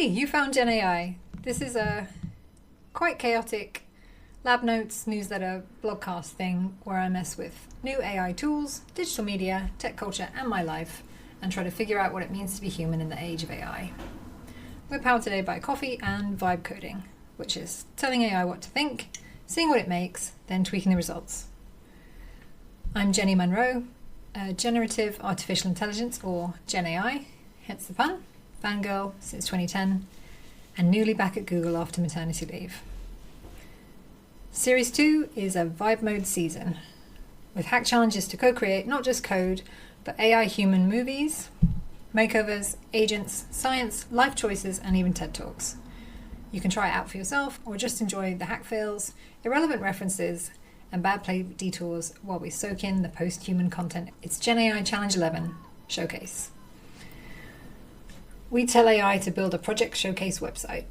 Hey, you found Gen AI. This is a quite chaotic lab notes newsletter blogcast thing where I mess with new AI tools, digital media, tech culture, and my life, and try to figure out what it means to be human in the age of AI. We're powered today by coffee and vibe coding, which is telling AI what to think, seeing what it makes, then tweaking the results. I'm Jenny Munro, a generative artificial intelligence, or Gen AI, hence the pun, fangirl since 2010, and newly back at Google after maternity leave. Series 2 is a vibe mode season, with hack challenges to co-create not just code, but AI human movies, makeovers, agents, science, life choices, and even TED Talks. You can try it out for yourself, or just enjoy the hack fails, irrelevant references, and bad play detours while we soak in the post-human content. It's Gen AI Challenge 11 Showcase. We tell AI to build a project showcase website.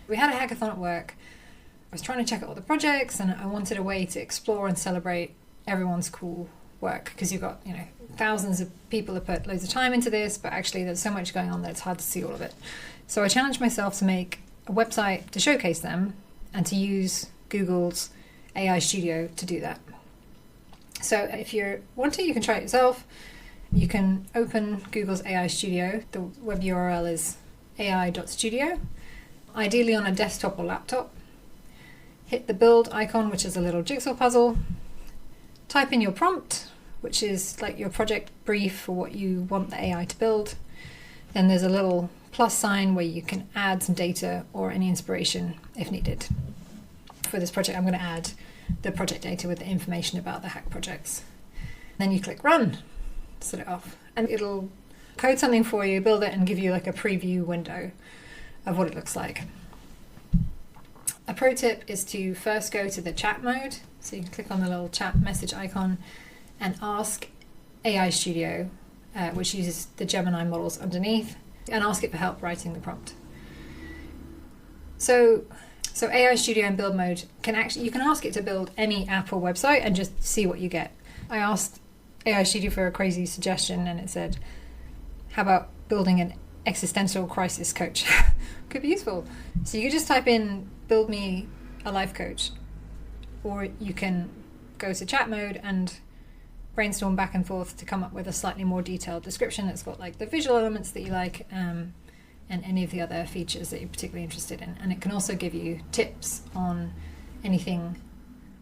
We had a hackathon at work. I was trying to check out all the projects, and I wanted a way to explore and celebrate everyone's cool work, because you've got, thousands of people have put loads of time into this, but actually there's so much going on that it's hard to see all of it. So I challenged myself to make a website to showcase them and to use Google's AI Studio to do that. So if you want to, you can try it yourself. You can open Google's AI Studio. The web URL is ai.studio, ideally on a desktop or laptop. Hit the build icon, which is a little jigsaw puzzle. Type in your prompt, which is like your project brief for what you want the AI to build. Then there's a little plus sign where you can add some data or any inspiration if needed. For this project, I'm going to add the project data with the information about the hack projects. Then you click run. Set it off, and it'll code something for you, build it, and give you like a preview window of what it looks like. A pro tip is to first go to the chat mode, so you can click on the little chat message icon and ask AI Studio, which uses the Gemini models underneath, and ask it for help writing the prompt. So AI Studio in build mode you can ask it to build any app or website and just see what you get. I asked AI Studio for a crazy suggestion, and it said, how about building an existential crisis coach? Could be useful. So you could just type in, build me a life coach, or you can go to chat mode and brainstorm back and forth to come up with a slightly more detailed description that's got like the visual elements that you like, and any of the other features that you're particularly interested in. And it can also give you tips on anything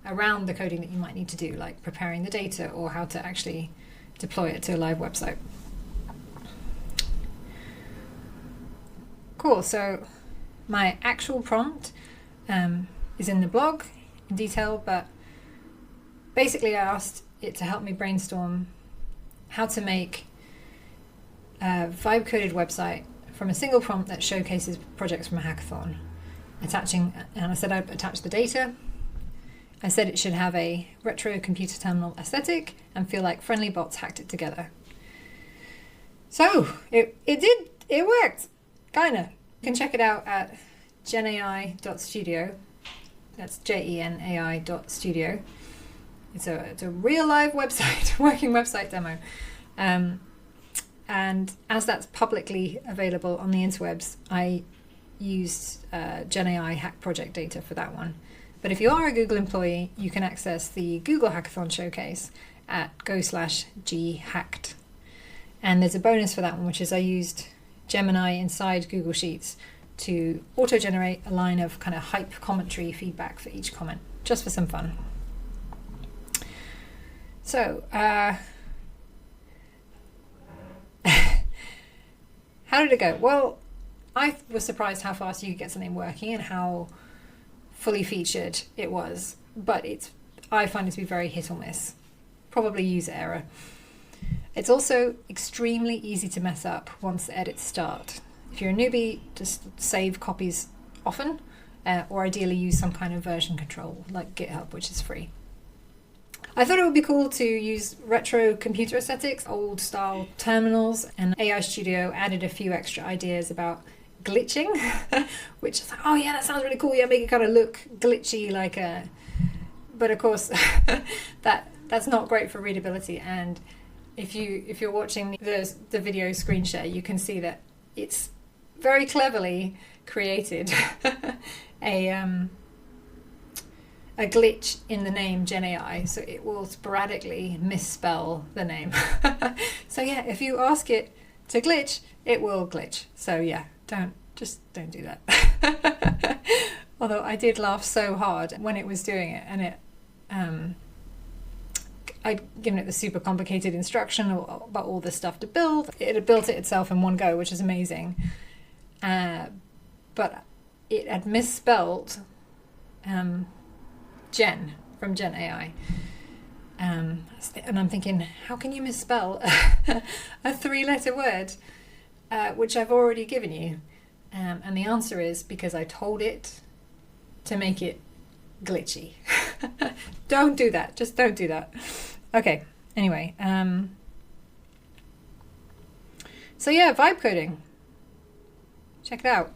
around the coding that you might need to do, like preparing the data or how to actually deploy it to a live website. Cool, so my actual prompt is in the blog in detail, but basically I asked it to help me brainstorm how to make a vibe-coded website from a single prompt that showcases projects from a hackathon. And I said I'd attach the data. I said it should have a retro computer terminal aesthetic and feel like friendly bots hacked it together. So it worked, kinda. You can check it out at genai.studio. That's genai.studio. It's a real live website, working website demo. And as that's publicly available on the interwebs, I used Gen AI hack project data for that one. But if you are a Google employee, you can access the Google Hackathon Showcase at go/ghacked. And there's a bonus for that one, which is I used Gemini inside Google Sheets to auto-generate a line of kind of hype commentary feedback for each comment, just for some fun. So, how did it go? Well, I was surprised how fast you could get something working and how fully featured it was, but I find it to be very hit or miss, probably user error. It's also extremely easy to mess up once the edits start. If you're a newbie, just save copies often, or ideally use some kind of version control like GitHub, which is free. I thought it would be cool to use retro computer aesthetics, old style terminals, and AI Studio added a few extra ideas about glitching, which is like, oh yeah, that sounds really cool. Yeah, make it kind of look glitchy like a, but of course that's not great for readability, and if you're watching the video screen share, you can see that it's very cleverly created a glitch in the name GenAI, so it will sporadically misspell the name. So yeah, if you ask it to glitch, it will glitch. So yeah, don't do that. Although I did laugh so hard when it was doing it, and it I'd given it the super complicated instruction about all this stuff to build. It had built it itself in one go, which is amazing. But it had misspelled Gen from GenAI. And I'm thinking, how can you misspell a 3-letter word, which I've already given you? And the answer is because I told it to make it glitchy. Don't do that. Just don't do that. Okay. Anyway. So yeah, vibe coding. Check it out.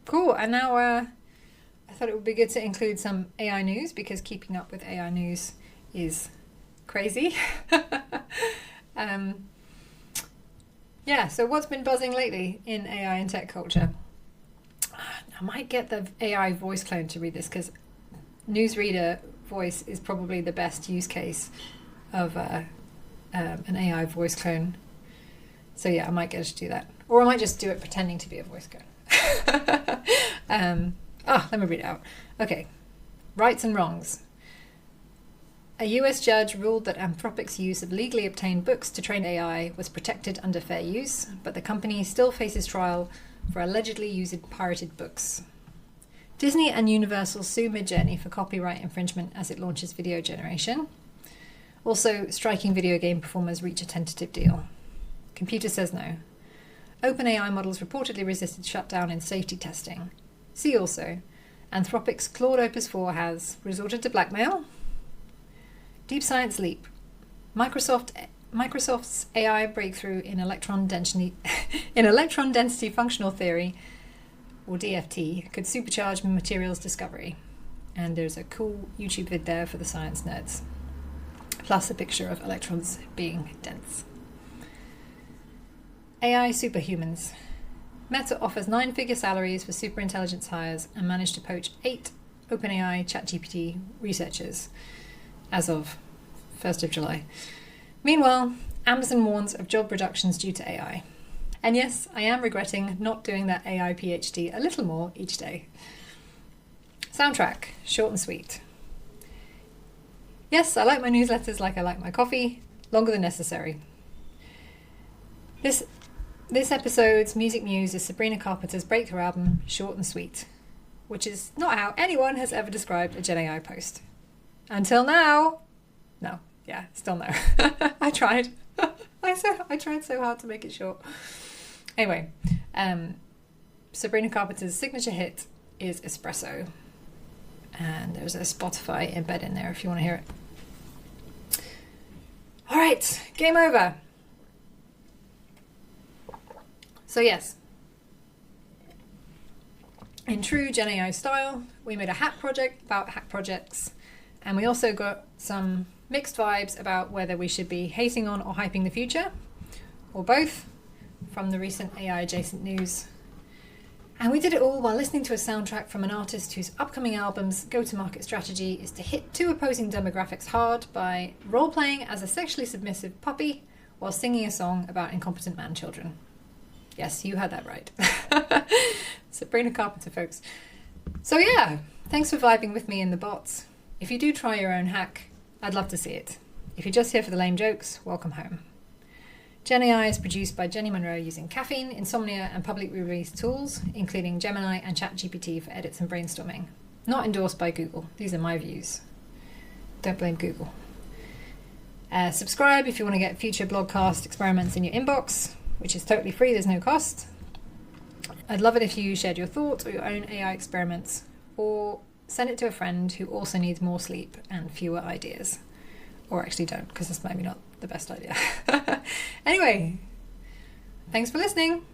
Cool. And now I thought it would be good to include some AI news, because keeping up with AI news is crazy. Yeah, so what's been buzzing lately in AI and tech culture? I might get the AI voice clone to read this, because newsreader voice is probably the best use case of an AI voice clone. So yeah, I might get her to do that. Or I might just do it pretending to be a voice clone. Let me read it out. Okay, rights and wrongs. A US judge ruled that Anthropic's use of legally obtained books to train AI was protected under fair use, but the company still faces trial for allegedly using pirated books. Disney and Universal sue Midjourney for copyright infringement as it launches video generation. Also, striking video game performers reach a tentative deal. Computer says no. OpenAI models reportedly resisted shutdown in safety testing. See also, Anthropic's Claude Opus 4 has resorted to blackmail. Deep Science leap. Microsoft's AI breakthrough in electron density functional theory, or DFT, could supercharge materials discovery. And there's a cool YouTube vid there for the science nerds. Plus a picture of electrons being dense. AI superhumans. Meta offers 9-figure salaries for superintelligence hires and managed to poach 8 OpenAI ChatGPT researchers as of 1st of July. Meanwhile, Amazon warns of job reductions due to AI. And yes, I am regretting not doing that AI PhD a little more each day. Soundtrack, short and sweet. Yes, I like my newsletters like I like my coffee, longer than necessary. This episode's music muse is Sabrina Carpenter's breakthrough album, Short and Sweet, which is not how anyone has ever described a GenAI post. Until now. No, yeah, still no. I tried. I tried so hard to make it short. Anyway, Sabrina Carpenter's signature hit is Espresso. And there's a Spotify embed in there if you want to hear it. All right, game over. So yes, in true GenAI style, we made a hack project about hack projects, and we also got some mixed vibes about whether we should be hating on or hyping the future, or both, from the recent AI adjacent news. And we did it all while listening to a soundtrack from an artist whose upcoming album's go-to-market strategy is to hit 2 opposing demographics hard by role-playing as a sexually submissive puppy while singing a song about incompetent man-children. Yes, you heard that right. Sabrina Carpenter, folks. So yeah, thanks for vibing with me in the bots. If you do try your own hack, I'd love to see it. If you're just here for the lame jokes, welcome home. GenAI is produced by Jenny Monroe using caffeine, insomnia, and publicly released tools, including Gemini and ChatGPT for edits and brainstorming. Not endorsed by Google. These are my views. Don't blame Google. Subscribe if you want to get future blogcast experiments in your inbox, which is totally free, there's no cost. I'd love it if you shared your thoughts or your own AI experiments, or send it to a friend who also needs more sleep and fewer ideas. Or actually don't, because that's maybe not the best idea. Anyway, thanks for listening.